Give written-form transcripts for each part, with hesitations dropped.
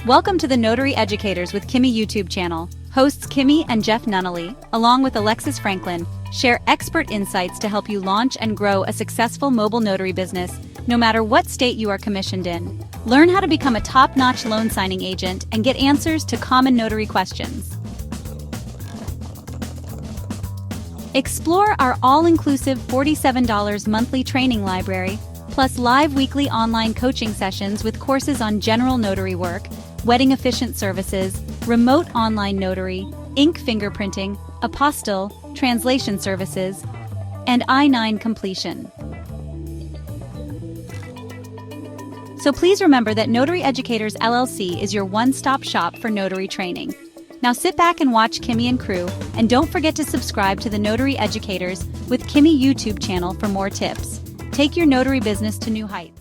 Welcome to the Notary Educators with Kimmi YouTube channel. Hosts Kimmi and Jeff Nunnally, along with Alexis Franklin, share expert insights to help you launch and grow a successful mobile notary business, no matter what state you are commissioned in. Learn how to become a top-notch loan signing agent and get answers to common notary questions. Explore our all-inclusive $47 monthly training library, plus live weekly online coaching sessions with courses on general notary work, wedding efficient services, remote online notary, ink fingerprinting, apostille, translation services, and I-9 completion. So please remember that Notary Educators LLC is your one-stop shop for notary training. Now sit back and watch Kimmi and crew, and don't forget to subscribe to the Notary Educators with Kimmi YouTube channel for more tips. Take your notary business to new heights.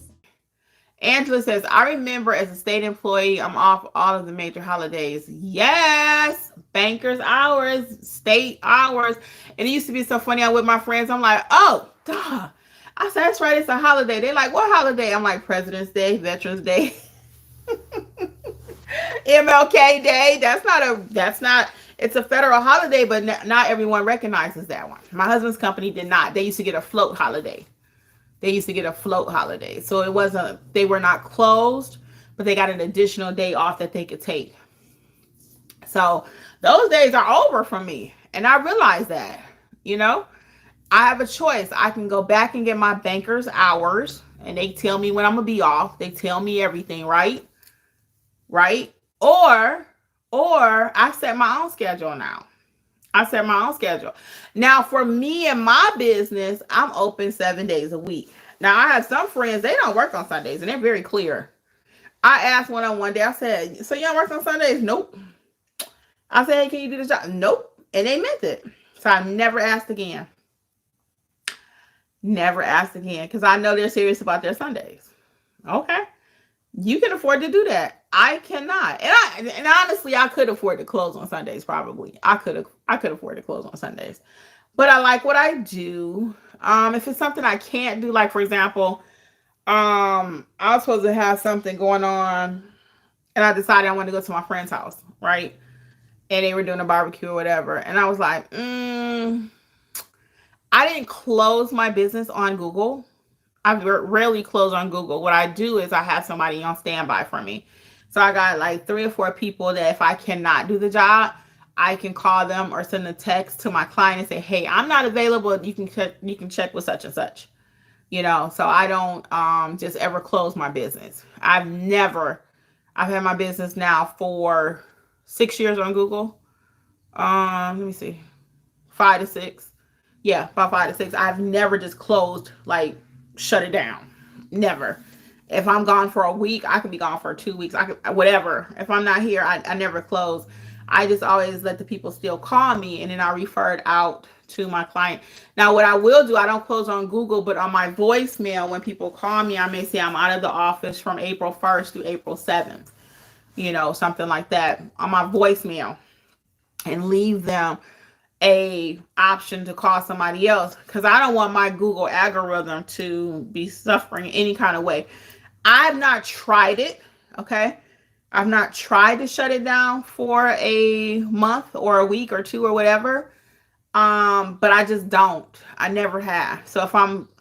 Angela says, I remember as a state employee, I'm off all of the major holidays. Yes, bankers hours, state hours. And it used to be so funny. I'm with my friends. I'm like, oh, duh. I said, that's right. It's a holiday. They're like, what holiday? I'm like, President's Day, Veterans Day. MLK Day. It's a federal holiday, but not everyone recognizes that one. My husband's company did not. They used to get a float holiday. So it wasn't, they were not closed, but they got an additional day off that they could take. So those days are over for me. And I realize that, I have a choice. I can go back and get my banker's hours, and they tell me when I'm going to be off. They tell me everything, right? Or I set my own schedule now. Now, for me and my business, I'm open 7 days a week. Now, I have some friends, they don't work on Sundays, and they're very clear. I asked one day, I said, so you don't work on Sundays? Nope. I said, hey, can you do this job? Nope. And they meant it. So I never asked again. Because I know they're serious about their Sundays. Okay. You can afford to do that. I cannot. And honestly, I could afford to close on Sundays, probably. I could afford to close on Sundays. But I like what I do. If it's something I can't do, like for example, I was supposed to have something going on and I decided I wanted to go to my friend's house, right? And they were doing a barbecue or whatever. And I was like, I didn't close my business on Google. I rarely close on Google. What I do is I have somebody on standby for me. So I got like 3 or 4 people that if I cannot do the job, I can call them or send a text to my client and say, hey, I'm not available. You can check with such and such. So I don't just ever close my business. I've had my business now for 6 years on Google. Let me see. 5 to 6. Yeah, about 5 to 6. I've never just closed, like shut it down. Never. If I'm gone for a week, I could be gone for 2 weeks. Whatever. If I'm not here, I never close. I just always let the people still call me, and then I refer it out to my client. Now, what I will do, I don't close on Google, but on my voicemail, when people call me, I may say I'm out of the office from April 1st through April 7th. Something like that on my voicemail, and leave them a option to call somebody else, because I don't want my Google algorithm to be suffering any kind of way. I've not tried it. Okay. I've not tried to shut it down for a month or a week or 2 or whatever. But I just don't. I never have. So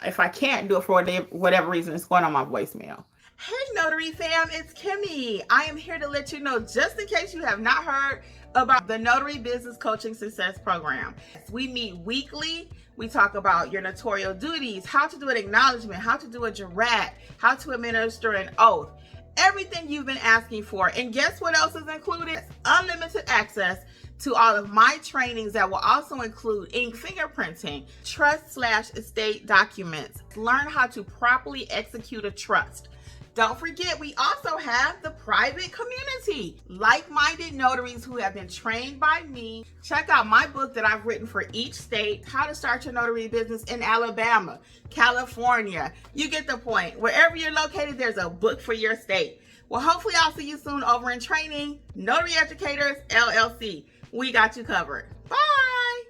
if I can't do it for whatever reason, it's going on my voicemail. Hey, Notary fam, it's Kimmi. I am here to let you know, just in case you have not heard about the Notary Business Coaching Success Program. We meet weekly. We talk about your notarial duties, how to do an acknowledgement, how to do a jurat, how to administer an oath, everything you've been asking for. And guess what else is included? Unlimited access to all of my trainings that will also include ink fingerprinting, trust/estate documents. Learn how to properly execute a trust. Don't forget, we also have the private community, like-minded notaries who have been trained by me. Check out my book that I've written for each state, How to Start Your Notary Business in Alabama, California. You get the point. Wherever you're located, there's a book for your state. Well, hopefully I'll see you soon over in training. Notary Educators, LLC. We got you covered. Bye.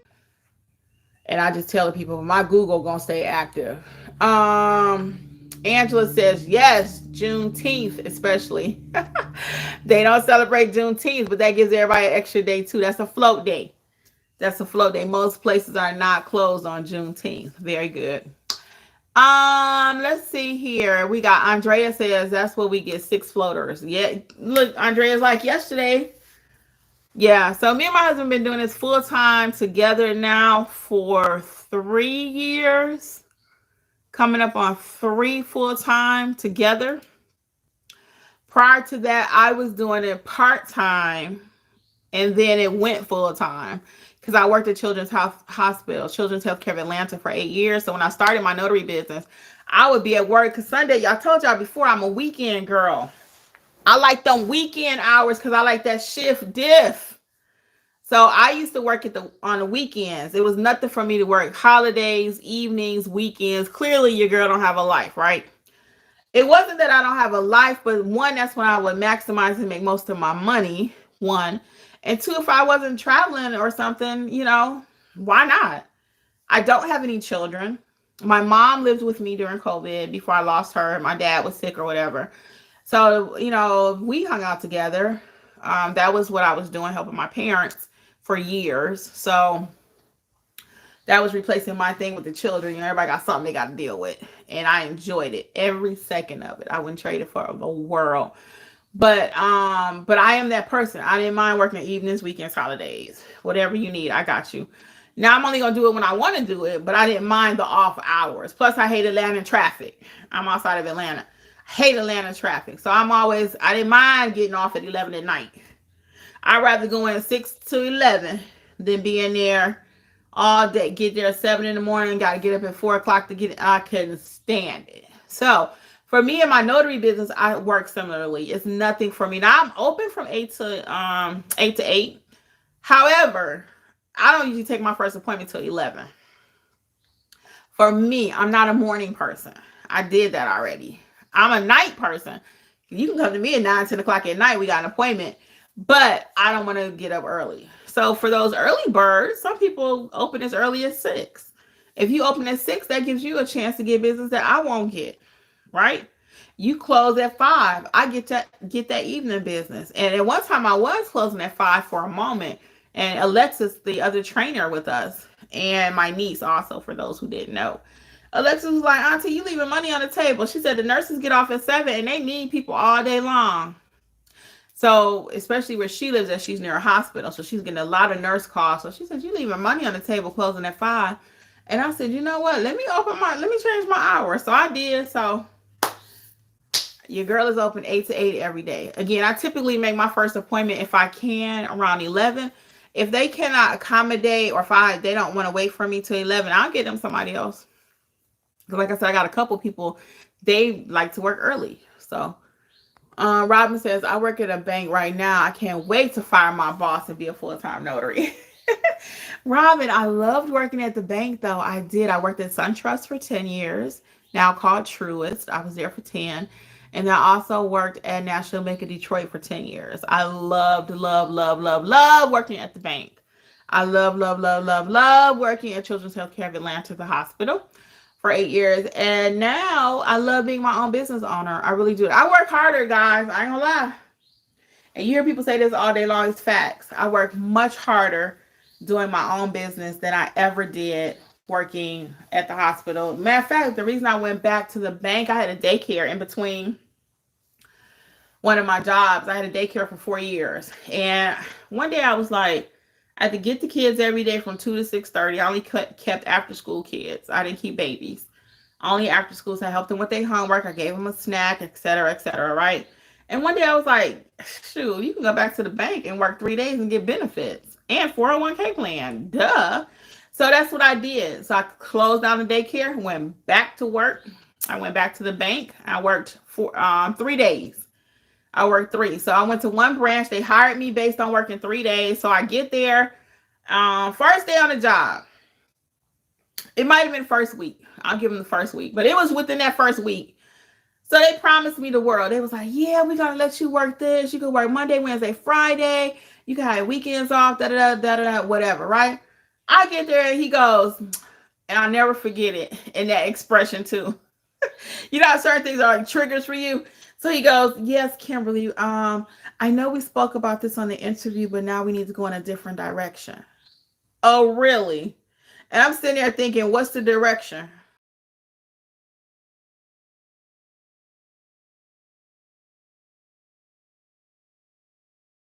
And I just tell the people, my Google gonna stay active. Angela says, yes, Juneteenth, especially. They don't celebrate Juneteenth, but that gives everybody an extra day too. That's a float day. That's a float day. Most places are not closed on Juneteenth. Very good. Let's see here. We got Andrea says that's what we get, 6 floaters. Yeah, look, Andrea's like yesterday. Yeah, so me and my husband been doing this full time together now for 3 years. Coming up on 3 full time together. Prior to that, I was doing it part time, and then it went full time because I worked at Children's Hospital, Children's Healthcare of Atlanta for 8 years. So when I started my notary business, I would be at work because Sunday, y'all told y'all before, I'm a weekend girl. I like them weekend hours because I like that shift diff. So I used to work on the weekends. It was nothing for me to work holidays, evenings, weekends. Clearly, your girl don't have a life, right? It wasn't that I don't have a life, but one, that's when I would maximize and make most of my money. One. And two, if I wasn't traveling or something, why not? I don't have any children. My mom lived with me during COVID before I lost her. My dad was sick or whatever. So, we hung out together. That was what I was doing, helping my parents for years. So that was replacing my thing with the children. Everybody got something they got to deal with. And I enjoyed it, every second of it. I wouldn't trade it for the world. But I am that person. I didn't mind working evenings, weekends, holidays. Whatever you need, I got you. Now I'm only going to do it when I want to do it, but I didn't mind the off hours. Plus, I hate Atlanta traffic. I'm outside of Atlanta. I hate Atlanta traffic. So I didn't mind getting off at 11 at night. I'd rather go in 6 to 11 than be in there all day. Get there at 7 in the morning. Got to get up at 4 o'clock to get it. I couldn't stand it. So for me and my notary business, I work similarly. It's nothing for me. Now I'm open from 8 to 8. However, I don't usually take my first appointment till 11. For me, I'm not a morning person. I did that already. I'm a night person. You can come to me at 9, 10 o'clock at night. We got an appointment. But I don't want to get up early. So for those early birds, some people open as early as 6. If you open at 6, that gives you a chance to get business that I won't get, right? You close at 5. I get that evening business. And at one time I was closing at 5 for a moment. And Alexis, the other trainer with us, and my niece also, for those who didn't know. Alexis was like, Auntie, you leaving money on the table. She said the nurses get off at 7 and they need people all day long. So, especially where she lives, that she's near a hospital. So she's getting a lot of nurse calls. So she said, you leaving money on the table closing at 5. And I said, you know what? Let me change my hours. So I did. So your girl is open 8 to 8 every day. Again, I typically make my first appointment, if I can, around 11. If they cannot accommodate, or if they don't want to wait for me till 11, I'll get them somebody else. Because like I said, I got a couple people, they like to work early. So Robin says, I work at a bank right now. I can't wait to fire my boss and be a full-time notary. Robin, I loved working at the bank, though. I did. I worked at SunTrust for 10 years, now called Truist. I was there for 10. And I also worked at National Bank of Detroit for 10 years. I loved working at the bank. I love working at Children's Healthcare of Atlanta, the hospital, for 8 years. And now I love being my own business owner. I really do. I work harder, guys. I ain't gonna lie. And you hear people say this all day long. It's facts. I work much harder doing my own business than I ever did working at the hospital. Matter of fact, the reason I went back to the bank, I had a daycare in between one of my jobs. I had a daycare for 4 years. And one day I was like, I had to get the kids every day from 2 to 6:30. I only kept after school kids. I didn't keep babies. Only after school. So I helped them with their homework. I gave them a snack, etc., right? And one day I was like, shoot, you can go back to the bank and work 3 days and get benefits and 401k plan. Duh. So that's what I did. So I closed down the daycare, went back to work. I went back to the bank. I worked for 3 days. I worked 3. So I went to one branch. They hired me based on working 3 days. So I get there, first day on the job. It might have been first week. I'll give them the first week. But it was within that first week. So they promised me the world. They was like, yeah, we're going to let you work this. You can work Monday, Wednesday, Friday. You can have weekends off, whatever, right? I get there and he goes, and I'll never forget it, and that expression too. You know how certain things are like triggers for you. So he goes, "Yes, Kimberly. I know we spoke about this on the interview, but now we need to go in a different direction." Oh, really? And I'm sitting there thinking, what's the direction?